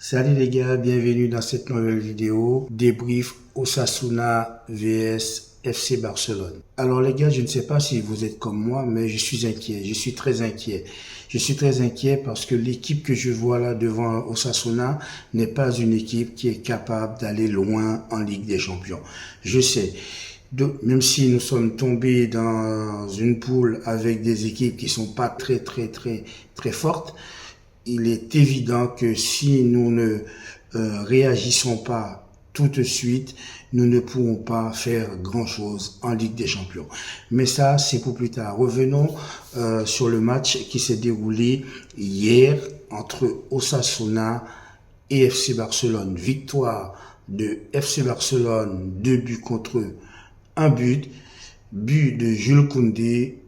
Salut les gars, bienvenue dans cette nouvelle vidéo, débrief Osasuna vs FC Barcelone. Alors les gars, je ne sais pas si vous êtes comme moi, mais je suis inquiet, je suis très inquiet. Je suis très inquiet parce que l'équipe que je vois là devant Osasuna n'est pas une équipe qui est capable d'aller loin en Ligue des Champions. Je sais. Même si nous sommes tombés dans une poule avec des équipes qui sont pas très fortes, il est évident que si nous ne réagissons pas tout de suite, nous ne pourrons pas faire grand-chose en Ligue des Champions. Mais ça, c'est pour plus tard. Revenons sur le match qui s'est déroulé hier entre Osasuna et FC Barcelone. Victoire de FC Barcelone, 2 buts contre 1 but de Jules Koundé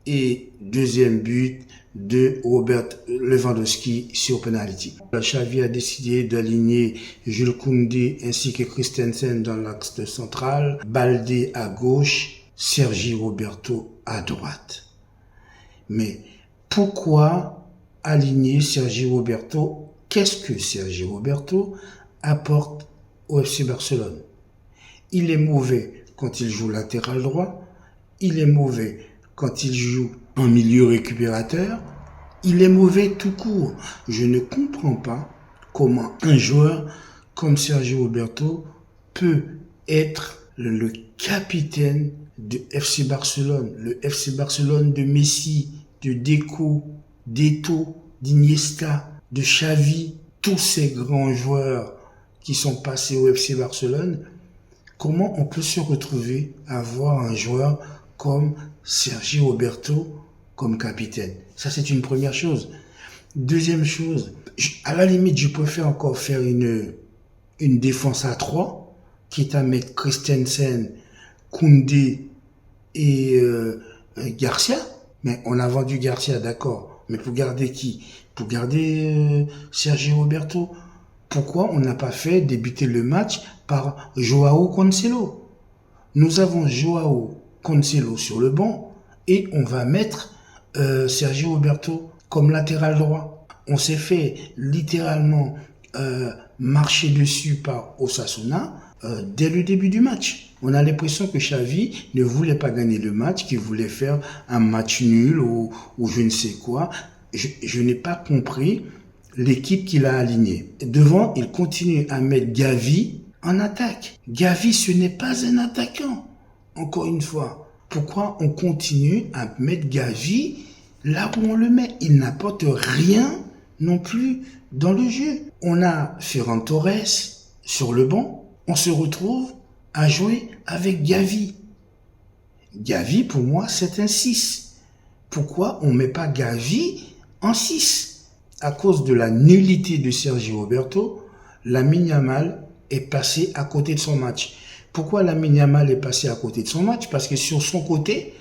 et deuxième but de Robert Lewandowski sur penalty. Xavi a décidé d'aligner Jules Koundé ainsi que Christensen dans l'axe central, Baldé à gauche, Sergi Roberto à droite. Mais pourquoi aligner Sergi Roberto? Qu'est-ce que Sergi Roberto apporte au FC Barcelone? Il est mauvais quand il joue latéral droit, il est mauvais quand il joue en milieu récupérateur, il est mauvais tout court. Je ne comprends pas comment un joueur comme Sergi Roberto peut être le capitaine de FC Barcelone, le FC Barcelone de Messi, de Deco, d'Eto'o, d'Iniesta, de Xavi, tous ces grands joueurs qui sont passés au FC Barcelone. Comment on peut se retrouver à avoir un joueur comme Sergi Roberto comme capitaine? Ça, c'est une première chose. Deuxième chose, à la limite, je préfère encore faire une défense à 3, quitte à mettre Christensen, Koundé et Garcia. Mais on a vendu Garcia, d'accord. Mais pour garder qui? Pour garder Sergi Roberto. Pourquoi on n'a pas fait débuter le match par Joao Cancelo? Nous avons Joao Cancelo sur le banc et on va mettre Sergi Roberto comme latéral droit. On s'est fait littéralement marcher dessus par Osasuna dès le début du match. On a l'impression que Xavi ne voulait pas gagner le match, qu'il voulait faire un match nul ou je ne sais quoi. Je n'ai pas compris l'équipe qu'il a alignée. Devant, il continue à mettre Gavi en attaque. Gavi, ce n'est pas un attaquant. Encore une fois, pourquoi on continue à mettre Gavi là où on le met? Il n'apporte rien non plus dans le jeu. On a Ferran Torres sur le banc. On se retrouve à jouer avec Gavi. Gavi, pour moi, c'est un 6. Pourquoi on ne met pas Gavi en 6? À cause de la nullité de Sergi Roberto, Lamine Yamal est passé à côté de son match. Pourquoi Lamine Yamal est passé à côté de son match? Parce que sur son côté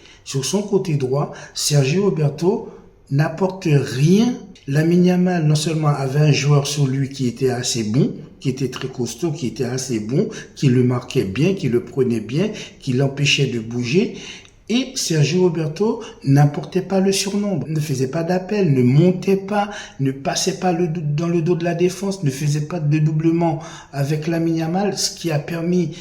droit, Sergi Roberto n'apporte rien. Lamine Yamal non seulement avait un joueur sur lui qui était assez bon, qui était très costaud, qui était assez bon, qui le marquait bien, qui le prenait bien, qui l'empêchait de bouger. Et Sergi Roberto n'apportait pas le surnombre, ne faisait pas d'appel, ne montait pas, ne passait pas dans le dos de la défense, ne faisait pas de doublement avec Lamine Yamal, ce qui a permis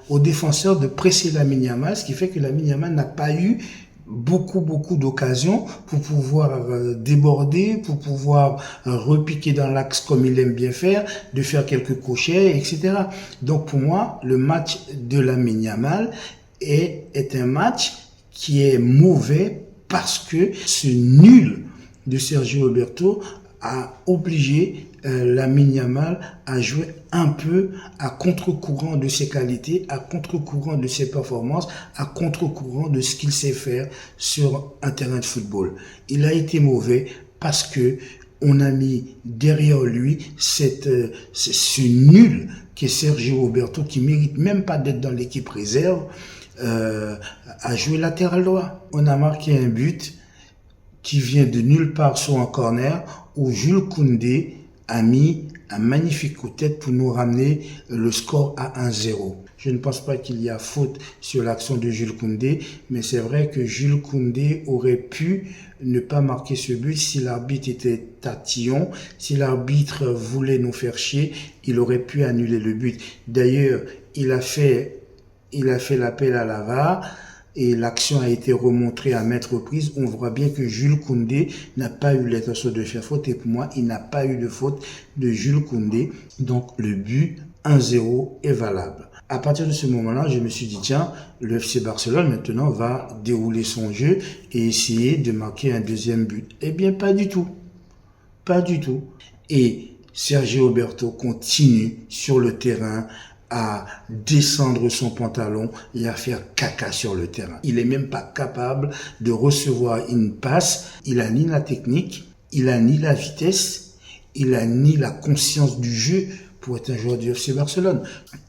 aux défenseurs de presser Lamine Yamal, ce qui fait que Lamine Yamal n'a pas eu beaucoup d'occasions pour pouvoir déborder, pour pouvoir repiquer dans l'axe comme il aime bien faire, de faire quelques crochets, etc. Donc pour moi, le match de Lamine Yamal est un match qui est mauvais parce que ce nul de Sergi Roberto a obligé Lamine Yamal à jouer un peu à contre-courant de ses qualités, à contre-courant de ses performances, à contre-courant de ce qu'il sait faire sur un terrain de football. Il a été mauvais parce que on a mis derrière lui ce nul qu'est Sergi Roberto, qui mérite même pas d'être dans l'équipe réserve, à jouer latéral droit. On a marqué un but qui vient de nulle part sur un corner où Jules Koundé a mis un magnifique coup de tête pour nous ramener le score à 1-0. Je ne pense pas qu'il y a faute sur l'action de Jules Koundé, mais c'est vrai que Jules Koundé aurait pu ne pas marquer ce but si l'arbitre était tatillon, si l'arbitre voulait nous faire chier, il aurait pu annuler le but. D'ailleurs, il a fait l'appel à la VAR et l'action a été remontrée à maintes reprises. On voit bien que Jules Koundé n'a pas eu l'intention de faire faute et pour moi, il n'a pas eu de faute de Jules Koundé. Donc le but 1-0 est valable. À partir de ce moment-là, je me suis dit, tiens, le FC Barcelone maintenant va dérouler son jeu et essayer de marquer un deuxième but. Eh bien, pas du tout. Pas du tout. Et Sergio Roberto continue sur le terrain à descendre son pantalon et à faire caca sur le terrain. Il est même pas capable de recevoir une passe. Il a ni la technique, il a ni la vitesse, il a ni la conscience du jeu pour être un joueur du FC Barcelone.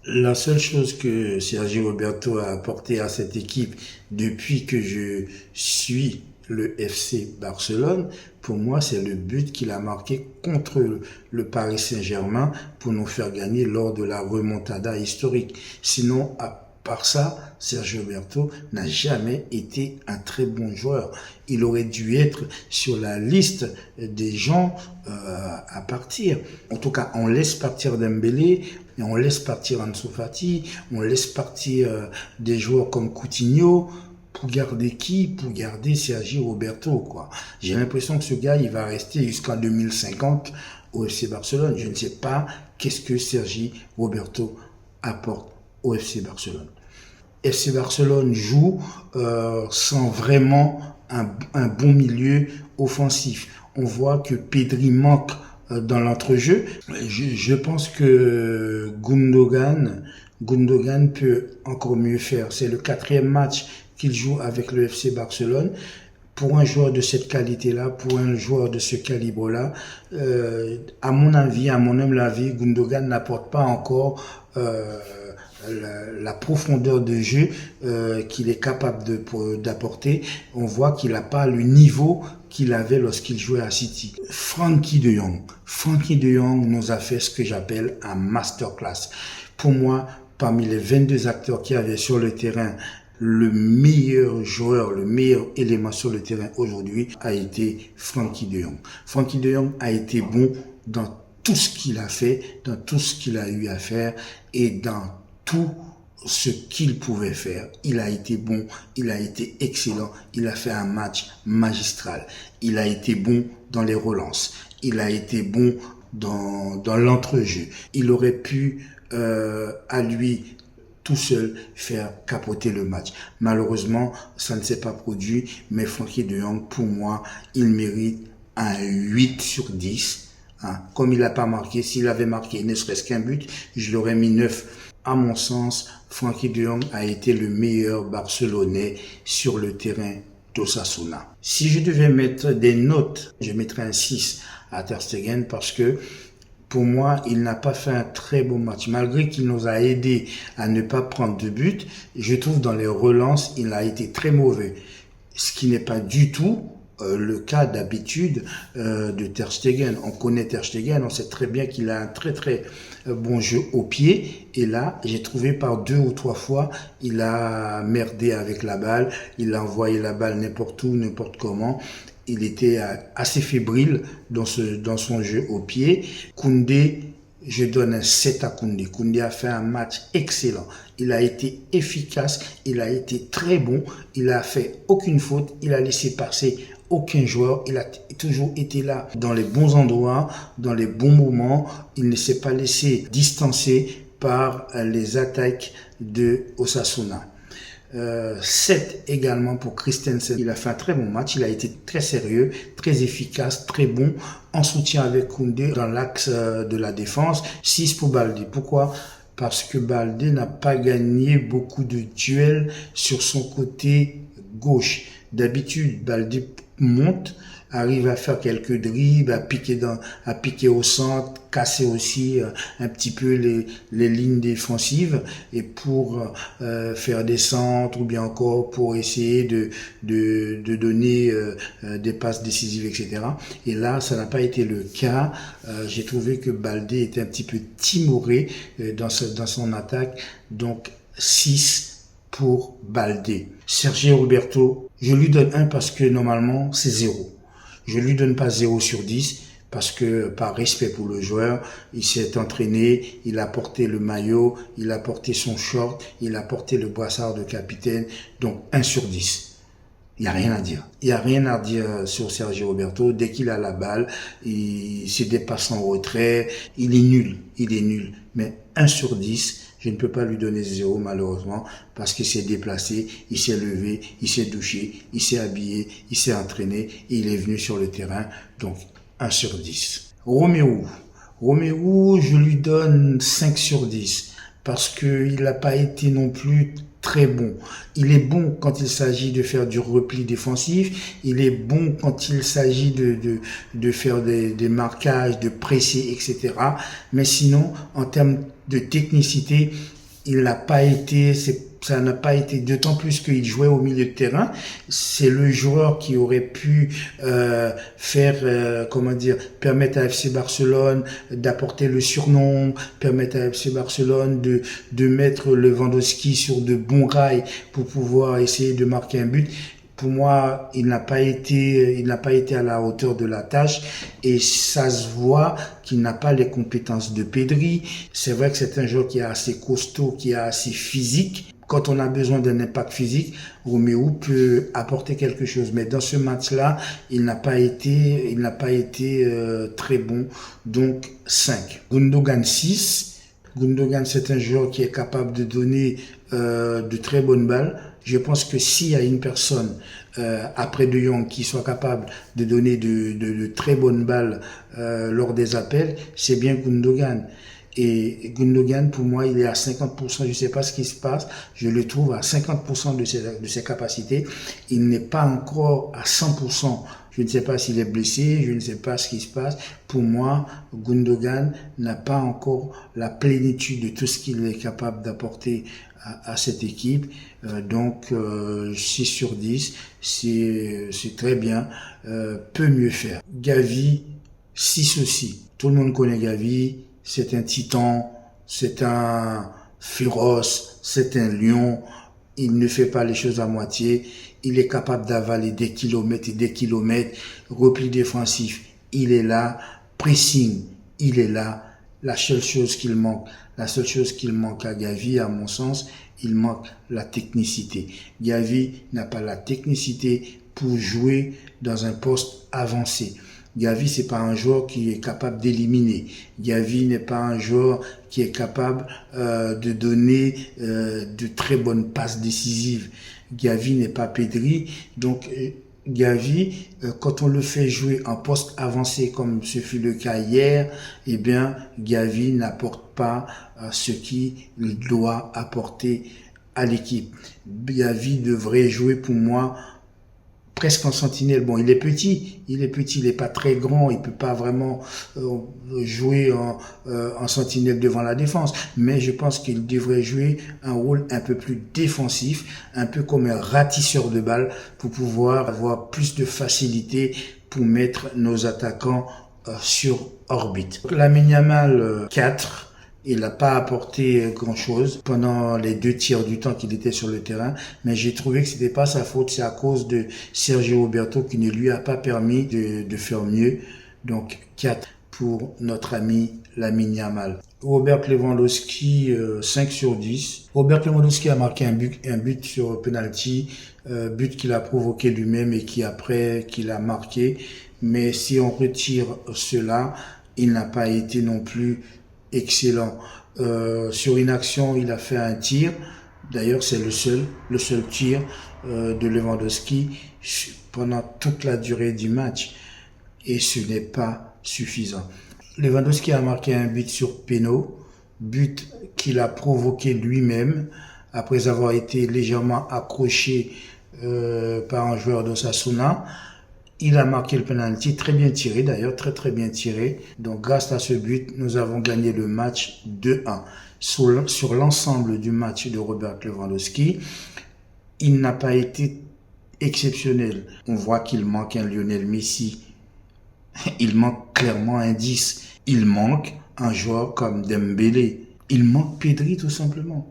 La seule chose que Sergio Roberto a apporté à cette équipe depuis que je suis le FC Barcelone, pour moi, c'est le but qu'il a marqué contre le Paris Saint-Germain pour nous faire gagner lors de la remontada historique. Sinon, à part ça, Sergio Roberto n'a jamais été un très bon joueur. Il aurait dû être sur la liste des gens à partir. En tout cas, on laisse partir Dembélé, et on laisse partir Ansu Fati, on laisse partir des joueurs comme Coutinho. Pour garder qui? Pour garder Sergio Roberto, quoi. J'ai l'impression que ce gars, il va rester jusqu'en 2050 au FC Barcelone. Je ne sais pas qu'est-ce que Sergio Roberto apporte au FC Barcelone. FC Barcelone joue sans vraiment un bon milieu offensif. On voit que Pedri manque dans l'entrejeu. Je pense que Gundogan peut encore mieux faire. C'est le 4e match qu'il joue avec le FC Barcelone. Pour un joueur de cette qualité-là, pour un joueur de ce calibre-là, à mon humble avis, Gundogan n'apporte pas encore la profondeur de jeu qu'il est capable d'apporter. On voit qu'il n'a pas le niveau qu'il avait lorsqu'il jouait à City. Frenkie de Jong nous a fait ce que j'appelle un masterclass. Pour moi, parmi les 22 acteurs qu'il y avait sur le terrain, le meilleur joueur, le meilleur élément sur le terrain aujourd'hui a été Frenkie de Jong. Frenkie de Jong a été bon dans tout ce qu'il a fait, dans tout ce qu'il a eu à faire et dans tout ce qu'il pouvait faire. Il a été bon, il a été excellent, il a fait un match magistral. Il a été bon dans les relances, il a été bon dans l'entrejeu. Il aurait pu, à lui tout seul, faire capoter le match. Malheureusement, ça ne s'est pas produit, mais Frenkie de Jong, pour moi, il mérite un 8 sur 10. Comme il n'a pas marqué, s'il avait marqué ne serait-ce qu'un but, je l'aurais mis 9. À mon sens, Frenkie de Jong a été le meilleur Barcelonais sur le terrain d'Osasuna. Si je devais mettre des notes, je mettrais un 6 à Ter Stegen parce que pour moi, il n'a pas fait un très bon match. Malgré qu'il nous a aidé à ne pas prendre de but, je trouve dans les relances, il a été très mauvais. Ce qui n'est pas du tout le cas d'habitude de Ter Stegen. On connaît Ter Stegen, on sait très bien qu'il a un très très bon jeu au pied. Et là, j'ai trouvé par 2 ou 3 fois, il a merdé avec la balle. Il a envoyé la balle n'importe où, n'importe comment. Il était assez fébrile dans son jeu au pied. Koundé, je donne un 7 à Koundé. Koundé a fait un match excellent. Il a été efficace, il a été très bon, il a fait aucune faute, il a laissé passer aucun joueur, il a toujours été là dans les bons endroits, dans les bons moments. Il ne s'est pas laissé distancer par les attaques de Osasuna. 7 également pour Christensen. Il a fait un très bon match, il a été très sérieux, très efficace, très bon en soutien avec Koundé dans l'axe de la défense. 6 pour Baldé. Pourquoi? Parce que Baldé n'a pas gagné beaucoup de duels sur son côté gauche. D'habitude, Baldé monte, arrive à faire quelques dribbles, à piquer au centre, casser aussi un petit peu les lignes défensives et pour faire des centres ou bien encore pour essayer de donner des passes décisives, etc. Et là, ça n'a pas été le cas. J'ai trouvé que Baldé était un petit peu timoré dans son attaque. Donc, 6 pour Baldé. Sergio Roberto, je lui donne 1 parce que normalement, c'est 0. Je lui donne pas 0 sur 10 parce que par respect pour le joueur, il s'est entraîné, il a porté le maillot, il a porté son short, il a porté le brassard de capitaine, donc 1 sur 10. Il n'y a rien à dire. Il n'y a rien à dire sur Sergio Roberto. Dès qu'il a la balle, il se dépasse en retrait, il est nul. Mais 1 sur 10, je ne peux pas lui donner 0 malheureusement parce qu'il s'est déplacé, il s'est levé, il s'est douché, il s'est habillé, il s'est entraîné et il est venu sur le terrain. Donc 1 sur 10. Romero, je lui donne 5 sur 10 parce qu'il n'a pas été non plus très bon. Il est bon quand il s'agit de faire du repli défensif, il est bon quand il s'agit de faire des marquages, de presser, etc. Mais sinon, en termes de technicité, ça n'a pas été, d'autant plus qu'il jouait au milieu de terrain. C'est le joueur qui aurait pu permettre à FC Barcelone d'apporter le surnombre, permettre à FC Barcelone de mettre Lewandowski sur de bons rails pour pouvoir essayer de marquer un but. Pour moi, il n'a pas été à la hauteur de la tâche et ça se voit qu'il n'a pas les compétences de Pedri. C'est vrai que c'est un joueur qui est assez costaud, qui est assez physique. Quand on a besoin d'un impact physique, Romero peut apporter quelque chose. Mais dans ce match-là, il n'a pas été très bon. Donc 5. Gundogan 6. Gundogan, c'est un joueur qui est capable de donner de très bonnes balles. Je pense que s'il y a une personne après De Jong qui soit capable de donner de très bonnes balles lors des appels, c'est bien Gundogan. Et Gundogan, pour moi, il est à 50%. Je ne sais pas ce qui se passe. Je le trouve à 50% de ses capacités. Il n'est pas encore à 100%. Je ne sais pas s'il est blessé. Je ne sais pas ce qui se passe. Pour moi, Gundogan n'a pas encore la plénitude de tout ce qu'il est capable d'apporter à cette équipe. Donc, 6 sur 10, c'est très bien. Peut mieux faire. Gavi, 6 aussi. Tout le monde connaît Gavi. C'est un titan, c'est un féroce, c'est un lion. Il ne fait pas les choses à moitié. Il est capable d'avaler des kilomètres et des kilomètres. Repli défensif, il est là. Pressing, il est là. La seule chose qu'il manque à Gavi, à mon sens, il manque la technicité. Gavi n'a pas la technicité pour jouer dans un poste avancé. Gavi, c'est pas un joueur qui est capable d'éliminer. Gavi n'est pas un joueur qui est capable de donner de très bonnes passes décisives. Gavi n'est pas Pedri. Donc, Gavi, quand on le fait jouer en poste avancé comme ce fut le cas hier, eh bien, Gavi n'apporte pas ce qu'il doit apporter à l'équipe. Gavi devrait jouer pour moi presque en sentinelle. Bon, il est petit, il est pas très grand, il peut pas vraiment jouer en sentinelle devant la défense, mais je pense qu'il devrait jouer un rôle un peu plus défensif, un peu comme un ratisseur de balles pour pouvoir avoir plus de facilité pour mettre nos attaquants sur orbite. Lamine Yamal 4. Il n'a pas apporté grand-chose pendant les 2 tiers du temps qu'il était sur le terrain, mais j'ai trouvé que c'était pas sa faute, c'est à cause de Sergio Roberto qui ne lui a pas permis de faire mieux. Donc 4 pour notre ami Lamine Yamal. Robert Lewandowski 5 sur 10. Robert Lewandowski a marqué un but sur penalty, but qu'il a provoqué lui-même et qu'il a marqué. Mais si on retire cela, il n'a pas été non plus excellent. Sur une action, il a fait un tir. D'ailleurs, c'est le seul tir de Lewandowski pendant toute la durée du match. Et ce n'est pas suffisant. Lewandowski a marqué un but sur péno, but qu'il a provoqué lui-même après avoir été légèrement accroché par un joueur d'Osasuna. Il a marqué le penalty, très bien tiré d'ailleurs, très très bien tiré. Donc grâce à ce but, nous avons gagné le match 2-1. Sur l'ensemble du match de Robert Lewandowski, il n'a pas été exceptionnel. On voit qu'il manque un Lionel Messi. Il manque clairement un 10. Il manque un joueur comme Dembélé. Il manque Pedri tout simplement.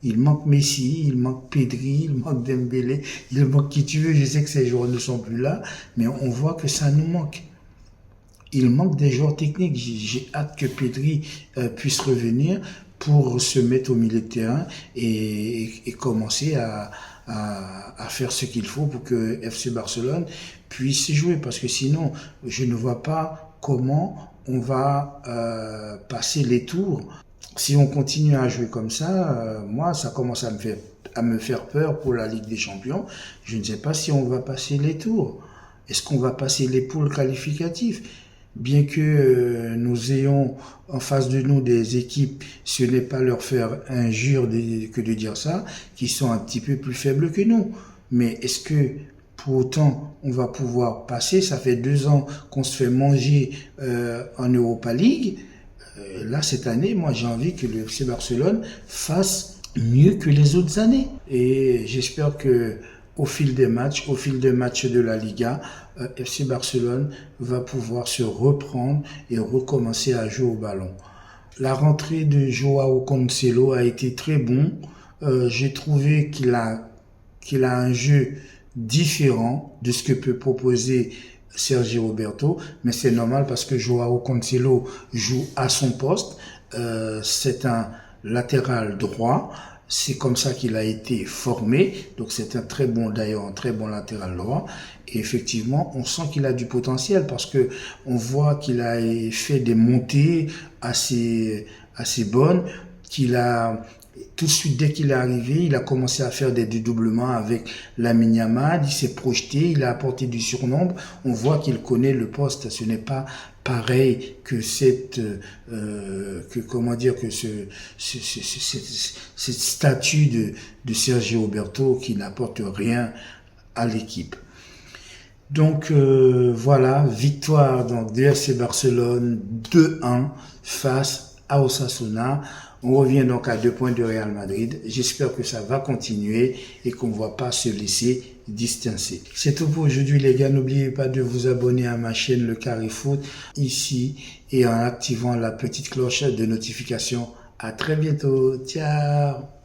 Il manque Messi, il manque Pedri, il manque Dembélé, il manque qui tu veux. Je sais que ces joueurs ne sont plus là, mais on voit que ça nous manque. Il manque des joueurs techniques. J'ai hâte que Pedri puisse revenir pour se mettre au milieu de terrain et commencer à faire ce qu'il faut pour que FC Barcelone puisse jouer. Parce que sinon, je ne vois pas comment on va passer les tours. Si on continue à jouer comme ça, moi, ça commence à me faire peur pour la Ligue des Champions. Je ne sais pas si on va passer les tours. Est-ce qu'on va passer les poules qualificatives? Bien que nous ayons en face de nous des équipes, ce n'est pas leur faire injure que de dire ça, qui sont un petit peu plus faibles que nous. Mais est-ce que pour autant on va pouvoir passer? Ça fait 2 ans qu'on se fait manger en Europa League. Là, cette année, moi, j'ai envie que le FC Barcelone fasse mieux que les autres années. Et j'espère que au fil des matchs de la Liga, FC Barcelone va pouvoir se reprendre et recommencer à jouer au ballon. La rentrée de Joao Cancelo a été très bon. J'ai trouvé qu'il a un jeu différent de ce que peut proposer Sergi Roberto, mais c'est normal parce que Joao Cancelo joue à son poste. C'est un latéral droit. C'est comme ça qu'il a été formé. Donc c'est un très bon latéral droit. Et effectivement, on sent qu'il a du potentiel parce que on voit qu'il a fait des montées assez bonnes, qu'il a tout de suite, dès qu'il est arrivé, il a commencé à faire des dédoublements avec Lamine Yamal, il s'est projeté, il a apporté du surnombre. On voit qu'il connaît le poste. Ce n'est pas pareil que cette statue de Sergio Roberto qui n'apporte rien à l'équipe. Donc voilà, victoire donc de FC Barcelone 2-1 face à Osasuna. On revient donc à 2 points de Real Madrid. J'espère que ça va continuer et qu'on ne va pas se laisser distancer. C'est tout pour aujourd'hui les gars. N'oubliez pas de vous abonner à ma chaîne Le Carré Foot ici et en activant la petite cloche de notification. À très bientôt. Ciao.